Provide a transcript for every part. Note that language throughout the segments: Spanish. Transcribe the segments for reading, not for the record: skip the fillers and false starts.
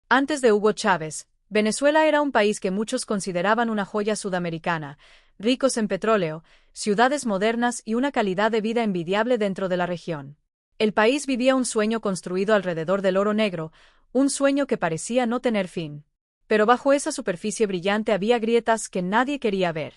Antes de Hugo Chávez, Venezuela era un país que muchos consideraban una joya sudamericana, ricos en petróleo, ciudades modernas y una calidad de vida envidiable dentro de la región. El país vivía un sueño construido alrededor del oro negro, un sueño que parecía no tener fin. Pero bajo esa superficie brillante había grietas que nadie quería ver.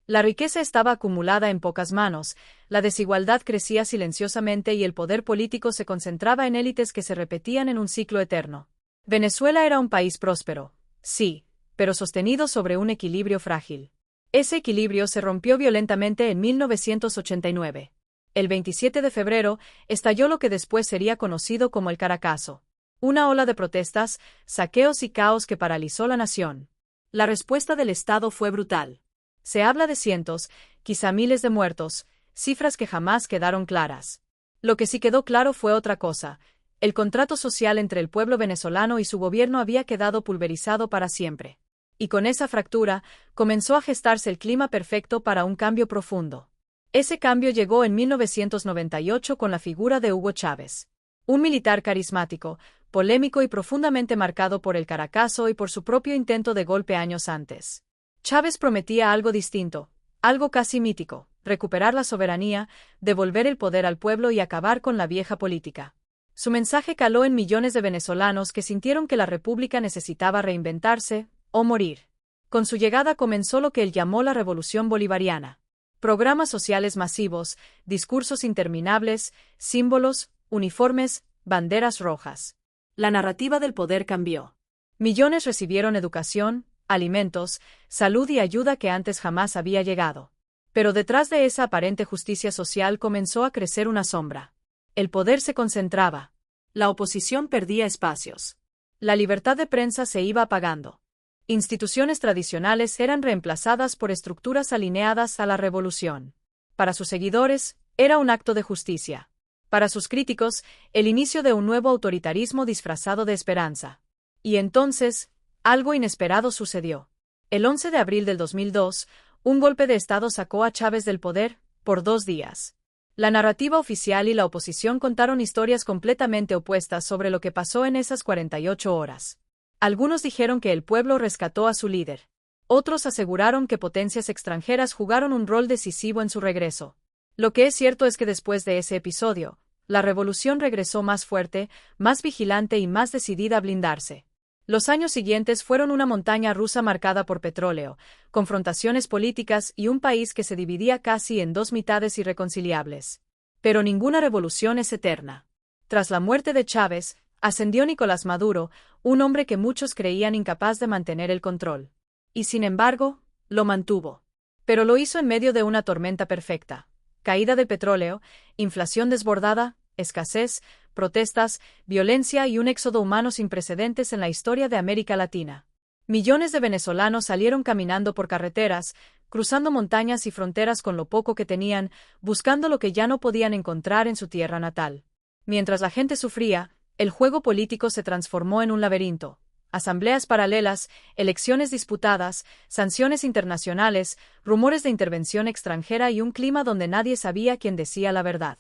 La riqueza estaba acumulada en pocas manos, la desigualdad crecía silenciosamente y el poder político se concentraba en élites que se repetían en un ciclo eterno. Venezuela era un país próspero, sí, pero sostenido sobre un equilibrio frágil. Ese equilibrio se rompió violentamente en 1989. El 27 de febrero estalló lo que después sería conocido como el Caracazo. Una ola de protestas, saqueos y caos que paralizó la nación. La respuesta del Estado fue brutal. Se habla de cientos, quizá miles de muertos, cifras que jamás quedaron claras. Lo que sí quedó claro fue otra cosa. El contrato social entre el pueblo venezolano y su gobierno había quedado pulverizado para siempre. Y con esa fractura, comenzó a gestarse el clima perfecto para un cambio profundo. Ese cambio llegó en 1998 con la figura de Hugo Chávez. Un militar carismático, polémico y profundamente marcado por el Caracazo y por su propio intento de golpe años antes. Chávez prometía algo distinto, algo casi mítico: recuperar la soberanía, devolver el poder al pueblo y acabar con la vieja política. Su mensaje caló en millones de venezolanos que sintieron que la república necesitaba reinventarse o morir. Con su llegada comenzó lo que él llamó la Revolución Bolivariana. Programas sociales masivos, discursos interminables, símbolos, uniformes, banderas rojas. La narrativa del poder cambió. Millones recibieron educación, alimentos, salud y ayuda que antes jamás había llegado. Pero detrás de esa aparente justicia social comenzó a crecer una sombra. El poder se concentraba. La oposición perdía espacios. La libertad de prensa se iba apagando. Instituciones tradicionales eran reemplazadas por estructuras alineadas a la revolución. Para sus seguidores, era un acto de justicia. Para sus críticos, el inicio de un nuevo autoritarismo disfrazado de esperanza. Y entonces, algo inesperado sucedió. El 11 de abril del 2002, un golpe de Estado sacó a Chávez del poder, por 2 días. La narrativa oficial y la oposición contaron historias completamente opuestas sobre lo que pasó en esas 48 horas. Algunos dijeron que el pueblo rescató a su líder. Otros aseguraron que potencias extranjeras jugaron un rol decisivo en su regreso. Lo que es cierto es que después de ese episodio, la revolución regresó más fuerte, más vigilante y más decidida a blindarse. Los años siguientes fueron una montaña rusa marcada por petróleo, confrontaciones políticas y un país que se dividía casi en dos mitades irreconciliables. Pero ninguna revolución es eterna. Tras la muerte de Chávez, ascendió Nicolás Maduro, un hombre que muchos creían incapaz de mantener el control. Y sin embargo, lo mantuvo. Pero lo hizo en medio de una tormenta perfecta: caída del petróleo, inflación desbordada, escasez, protestas, violencia y un éxodo humano sin precedentes en la historia de América Latina. Millones de venezolanos salieron caminando por carreteras, cruzando montañas y fronteras con lo poco que tenían, buscando lo que ya no podían encontrar en su tierra natal. Mientras la gente sufría, el juego político se transformó en un laberinto. Asambleas paralelas, elecciones disputadas, sanciones internacionales, rumores de intervención extranjera y un clima donde nadie sabía quién decía la verdad.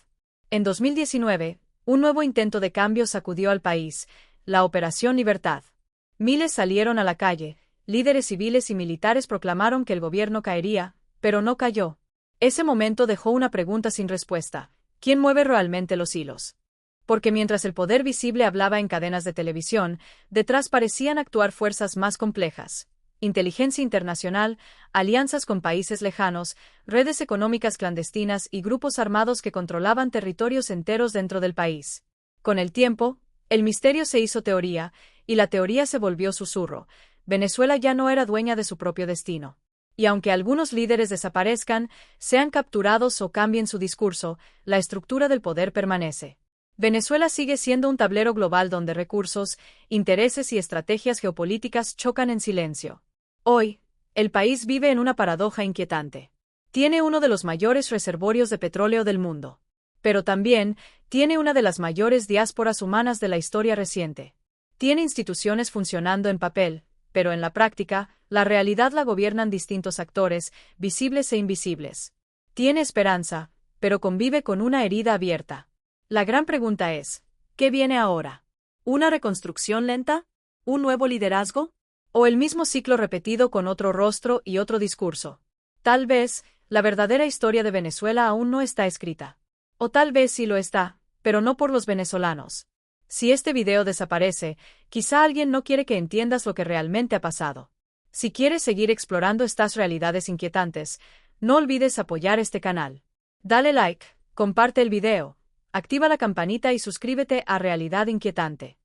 En 2019, un nuevo intento de cambio sacudió al país: la Operación Libertad. Miles salieron a la calle, líderes civiles y militares proclamaron que el gobierno caería, pero no cayó. Ese momento dejó una pregunta sin respuesta: ¿quién mueve realmente los hilos? Porque mientras el poder visible hablaba en cadenas de televisión, detrás parecían actuar fuerzas más complejas: inteligencia internacional, alianzas con países lejanos, redes económicas clandestinas y grupos armados que controlaban territorios enteros dentro del país. Con el tiempo, el misterio se hizo teoría, y la teoría se volvió susurro: Venezuela ya no era dueña de su propio destino. Y aunque algunos líderes desaparezcan, sean capturados o cambien su discurso, la estructura del poder permanece. Venezuela sigue siendo un tablero global donde recursos, intereses y estrategias geopolíticas chocan en silencio. Hoy, el país vive en una paradoja inquietante. Tiene uno de los mayores reservorios de petróleo del mundo. Pero también tiene una de las mayores diásporas humanas de la historia reciente. Tiene instituciones funcionando en papel, pero en la práctica, la realidad la gobiernan distintos actores, visibles e invisibles. Tiene esperanza, pero convive con una herida abierta. La gran pregunta es: ¿qué viene ahora? ¿Una reconstrucción lenta? ¿Un nuevo liderazgo? ¿O el mismo ciclo repetido con otro rostro y otro discurso? Tal vez, la verdadera historia de Venezuela aún no está escrita. O tal vez sí lo está, pero no por los venezolanos. Si este video desaparece, quizá alguien no quiere que entiendas lo que realmente ha pasado. Si quieres seguir explorando estas realidades inquietantes, no olvides apoyar este canal. Dale like, comparte el video, activa la campanita y suscríbete a Realidad Inquietante.